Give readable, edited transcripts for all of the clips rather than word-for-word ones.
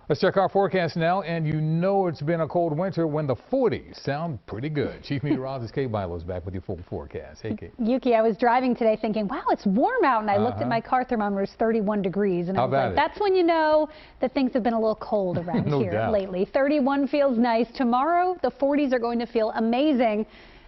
Let's check our forecast now, and you know it's been a cold winter when the 40s sound pretty good. Chief Meteorologist Kate Bilo is back with your full forecast. Hey, Kate. Yuki, I was driving today thinking, wow, it's warm out, and I looked at my car thermometer, it's 31 degrees, and I was like, that's when you know that things have been a little cold around No here doubt. lately. 31 feels nice. Tomorrow, the 40s are going to feel amazing.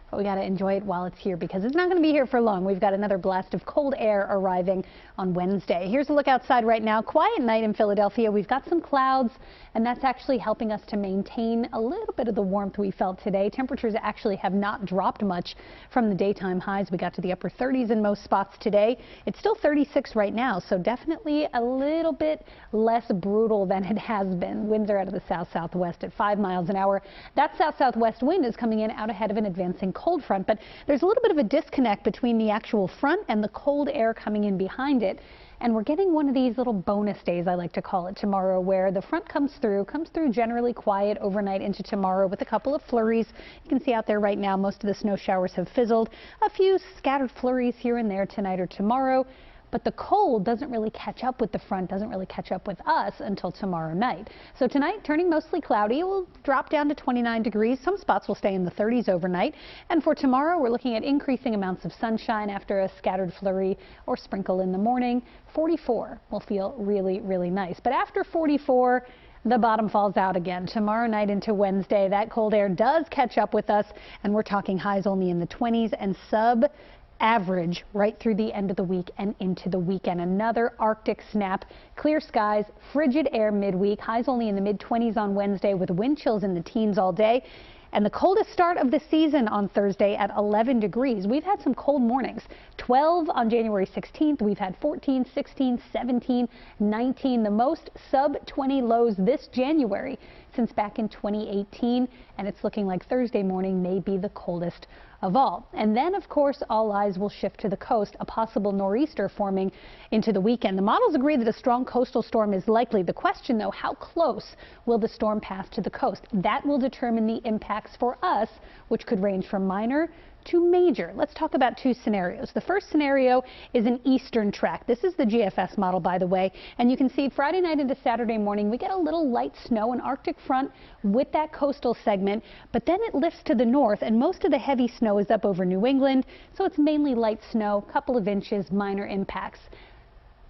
But we got to enjoy it while it's here because it's not going to be here for long. We've got another blast of cold air arriving on Wednesday. Here's a look outside right now. Quiet night in Philadelphia. We've got some clouds, and that's actually helping us to maintain a little bit of the warmth we felt today. Temperatures actually have not dropped much from the daytime highs. We got to the upper 30s in most spots today. It's still 36 right now, so definitely a little bit less brutal than it has been. Winds are out of the south-southwest at 5 miles an hour. That south-southwest wind is coming in out ahead of an advancing cold front, but there's a little bit of a disconnect between the actual front and the cold air coming in behind it. And we're getting one of these little bonus days, I like to call it, tomorrow, where the front comes through generally quiet overnight into tomorrow with a couple of flurries. You can see out there right now, most of the snow showers have fizzled. A few scattered flurries here and there tonight or tomorrow. But the cold doesn't really catch up with the front, doesn't really catch up with us until tomorrow night. So tonight, turning mostly cloudy, it will drop down to 29 degrees. Some spots will stay in the 30s overnight. And for tomorrow, we're looking at increasing amounts of sunshine after a scattered flurry or sprinkle in the morning. 44 will feel really, really nice. But after 44, the bottom falls out again. Tomorrow night into Wednesday, that cold air does catch up with us, and we're talking highs only in the 20s and sub-average right through the end of the week and into the weekend. Another Arctic snap. Clear skies, frigid air midweek. Highs only in the mid-20s on Wednesday with wind chills in the teens all day. And the coldest start of the season on Thursday at 11 degrees. We've had some cold mornings. 12 on January 16th. We've had 14, 16, 17, 19. The most sub-20 lows this January since back in 2018. And it's looking like Thursday morning may be the coldest of all. And then, of course, all eyes will shift to the coast, a possible nor'easter forming into the weekend. The models agree that a strong coastal storm is likely. The question, though, how close will the storm pass to the coast? That will determine the impacts for us, which could range from minor to major. Let's talk about two scenarios. The first scenario is an eastern track. This is the GFS model, by the way, and you can see Friday night into Saturday morning we get a little light snow, an Arctic front with that coastal segment, but then it lifts to the north and most of the heavy snow is up over New England, so it's mainly light snow, couple of inches, minor impacts.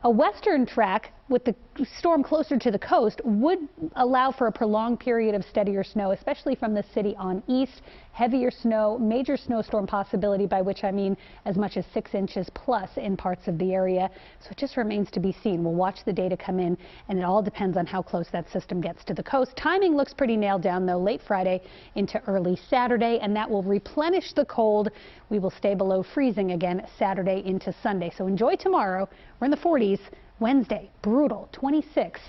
A western track with the storm closer to the coast would allow for a prolonged period of steadier snow, especially from the city on east. Heavier snow, major snowstorm possibility, by which I mean as much as 6 inches plus in parts of the area. So it just remains to be seen. We'll watch the data come in, and it all depends on how close that system gets to the coast. Timing looks pretty nailed down, though, late Friday into early Saturday, and that will replenish the cold. We will stay below freezing again Saturday into Sunday. So enjoy tomorrow. We're in the 40s. Wednesday, brutal, 26.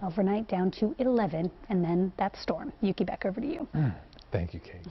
Overnight down to 11, and then that storm. Yuki, back over to you. Thank you, Kate.